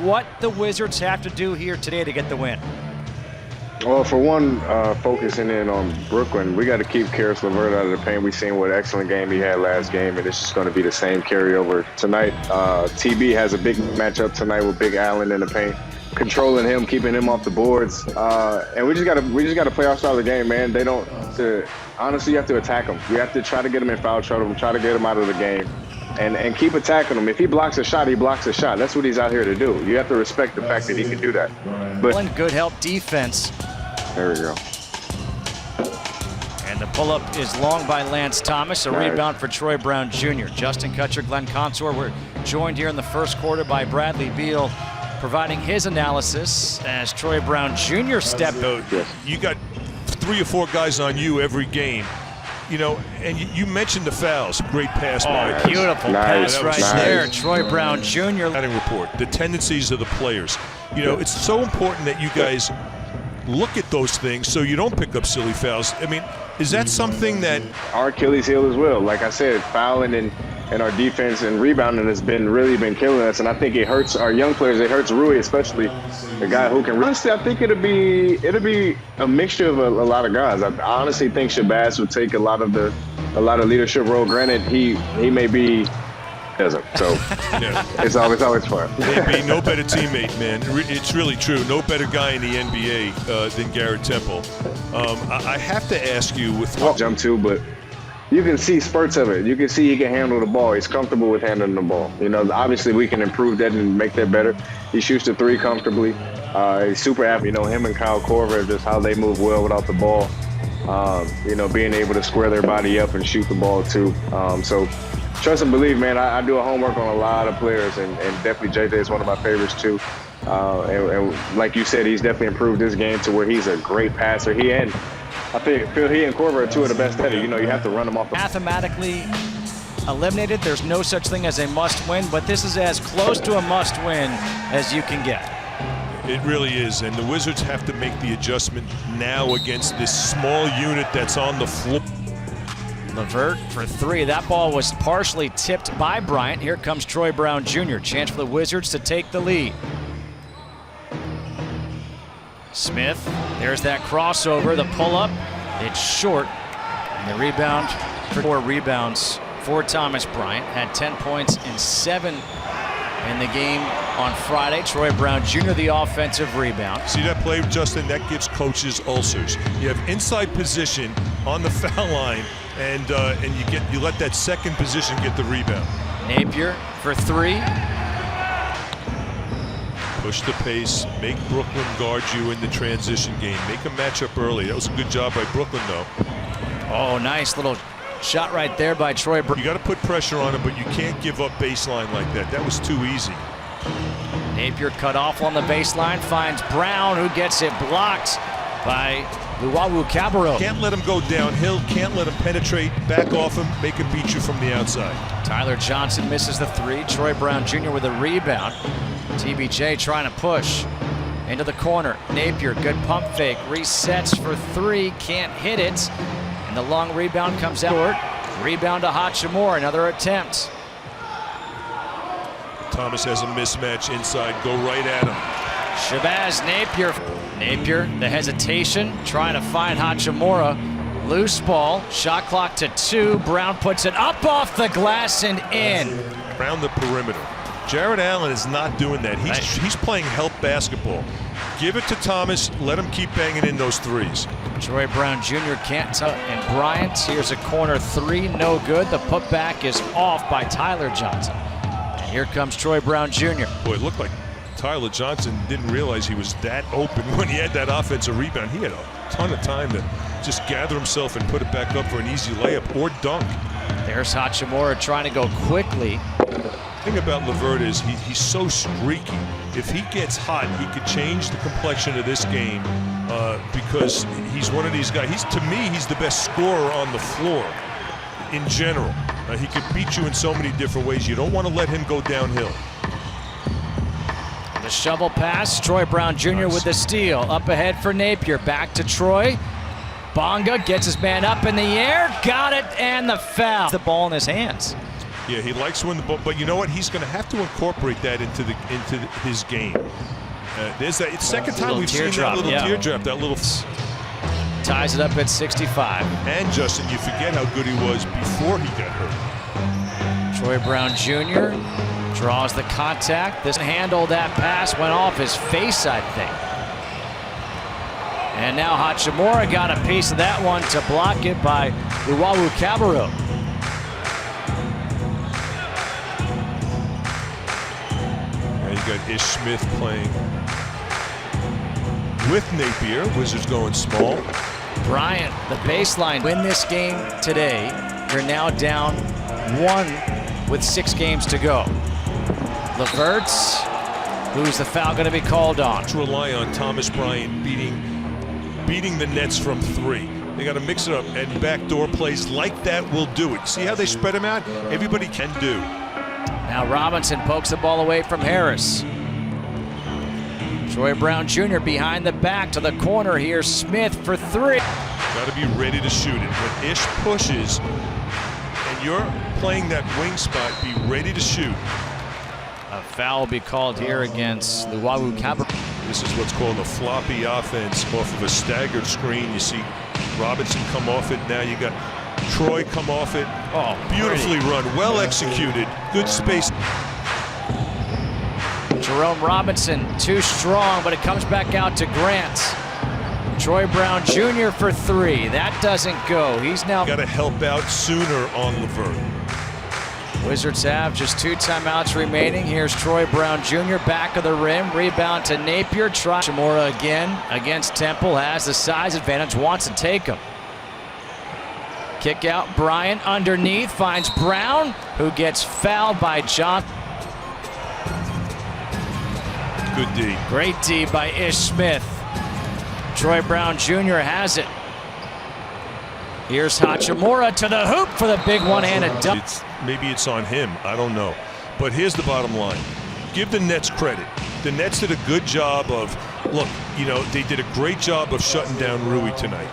what the Wizards have to do here today to get the win. Well, for one, focusing in on Brooklyn, we got to keep Caris LeVert out of the paint. We've seen what excellent game he had last game, and it's just going to be the same carryover tonight. TB has a big matchup tonight with Big Allen in the paint, controlling him, keeping him off the boards, and we just got to play our style of the game, man. Honestly, you have to attack him. You have to try to get him in foul trouble, try to get him out of the game, and keep attacking him. If he blocks a shot, he blocks a shot. That's what he's out here to do. You have to respect the fact that he can do that. But good help defense. There we go. And the pull-up is long by Lance Thomas. A rebound for Troy Brown Jr. Justin Kutcher, Glenn Consor. We're joined here in the first quarter by Bradley Beal, providing his analysis as Troy Brown Jr. stepped. You got 3 or 4 guys on you every game. You know, and you mentioned the fouls. Great pass by. Beautiful pass right there. Troy Brown Jr. Report the tendencies of the players. You know, it's so important that you guys look at those things so you don't pick up silly fouls. I mean, is that something that our Achilles heel as well? Like I said, fouling and our defense and rebounding has really been killing us, and I think it hurts our young players. It hurts Rui, especially the guy who can. Honestly, I think it'll be a mixture of a lot of guys. I honestly think Shabazz would take a lot of leadership role. Granted, he may be doesn't, so it's always fun. There'd be no better teammate, man. It's really true. No better guy in the NBA than Garrett Temple. I have to ask you with jump too, but you can see spurts of it. You can see he can handle the ball. He's comfortable with handling the ball. You know, obviously we can improve that and make that better. He shoots the 3 comfortably. He's super happy. You know, him and Kyle Korver, just how they move well without the ball. You know, being able to square their body up and shoot the ball too. So trust and believe, man. I do a homework on a lot of players, and definitely JJ is one of my favorites too. And like you said, he's definitely improved this game to where he's a great passer. I feel he and Korver are 2 of the best at it. You know, you have to run them off the mathematically eliminated. There's no such thing as a must-win, but this is as close to a must-win as you can get. It really is, and the Wizards have to make the adjustment now against this small unit that's on the floor. LeVert for 3. That ball was partially tipped by Bryant. Here comes Troy Brown Jr. Chance for the Wizards to take the lead. Smith, there's that crossover, the pull-up. It's short. And the rebound for 4 rebounds for Thomas Bryant. Had 10 points and 7 in the game on Friday. Troy Brown Jr. the offensive rebound. See that play, Justin? That gives coaches ulcers. You have inside position on the foul line, and you let that second position get the rebound. Napier for 3. Push the pace, make Brooklyn guard you in the transition game. Make a matchup early. That was a good job by Brooklyn, though. Oh, nice little shot right there by Troy Brown. You got to put pressure on him, but you can't give up baseline like that. That was too easy. Napier cut off on the baseline, finds Brown, who gets it blocked by Luwawu Cabarrot. Can't let him go downhill, can't let him penetrate, back off him, make him beat you from the outside. Tyler Johnson misses the 3. Troy Brown Jr. with a rebound. TBJ trying to push into the corner. Napier, good pump fake, resets for 3, can't hit it. And the long rebound comes out. Rebound to Hachimura, another attempt. Thomas has a mismatch inside, go right at him. Shabazz Napier. Napier, the hesitation, trying to find Hachimura. Loose ball, shot clock to 2. Brown puts it up off the glass and in. Around the perimeter. Jarrett Allen is not doing that. He's playing help basketball. Give it to Thomas, let him keep banging in those 3s. Troy Brown Jr. can't tell, and Bryant, here's a corner 3, no good. The putback is off by Tyler Johnson. And here comes Troy Brown Jr. Boy, it looked like Tyler Johnson didn't realize he was that open when he had that offensive rebound. He had a ton of time to just gather himself and put it back up for an easy layup or dunk. There's Hachimura trying to go quickly. The thing about LeVert is he's so streaky. If he gets hot, he could change the complexion of this game because he's one of these guys. To me, he's the best scorer on the floor in general. He could beat you in so many different ways. You don't want to let him go downhill. The shovel pass, Troy Brown Jr. with the steal. Up ahead for Napier, back to Troy. Bonga gets his man up in the air, got it, and the foul. The ball in his hands. Yeah, he likes to win the ball, but you know what? He's going to have to incorporate that into his game. There's that. It's the second time we've seen that little teardrop, that little. Ties it up at 65. And Justin, you forget how good he was before he got hurt. Troy Brown Jr. draws the contact. This handle, that pass went off his face, I think. And now Hachimura got a piece of that one to block it by Luwawu-Cabarrot. Now you got Ish Smith playing with Napier. Wizards going small. Bryant, the baseline. Win this game today. You're now down 1 with 6 games to go. LeVert's, who's the foul going to be called on? To rely on Thomas Bryant beating the Nets from 3. They got to mix it up, and backdoor plays like that will do it. See how they spread them out? Everybody can do. Now Robinson pokes the ball away from Harris. Troy Brown Jr. behind the back to the corner here. Smith for 3. Got to be ready to shoot it. When Ish pushes and you're playing that wing spot, be ready to shoot. A foul will be called here against Luwawu-Cabarrot. This is what's called a floppy offense off of a staggered screen. You see Robinson come off it. Now you got Troy come off it. Oh, beautifully run, well executed, good space. Jerome Robinson too strong, but it comes back out to Grant. Troy Brown Jr. for 3. That doesn't go. He's now got to help out sooner on LeVert. Wizards have just 2 timeouts remaining. Here's Troy Brown Jr. back of the rim. Rebound to Napier. Hachimura again against Temple. Has the size advantage. Wants to take him. Kick out. Bryant underneath. Finds Brown, who gets fouled by John. Good D. Great D by Ish Smith. Troy Brown Jr. has it. Here's Hachimura to the hoop for the big one-handed dunk. Maybe it's on him. I don't know. But here's the bottom line. Give the Nets credit. The Nets did a good job of, look, you know, they did a great job of shutting down Rui tonight.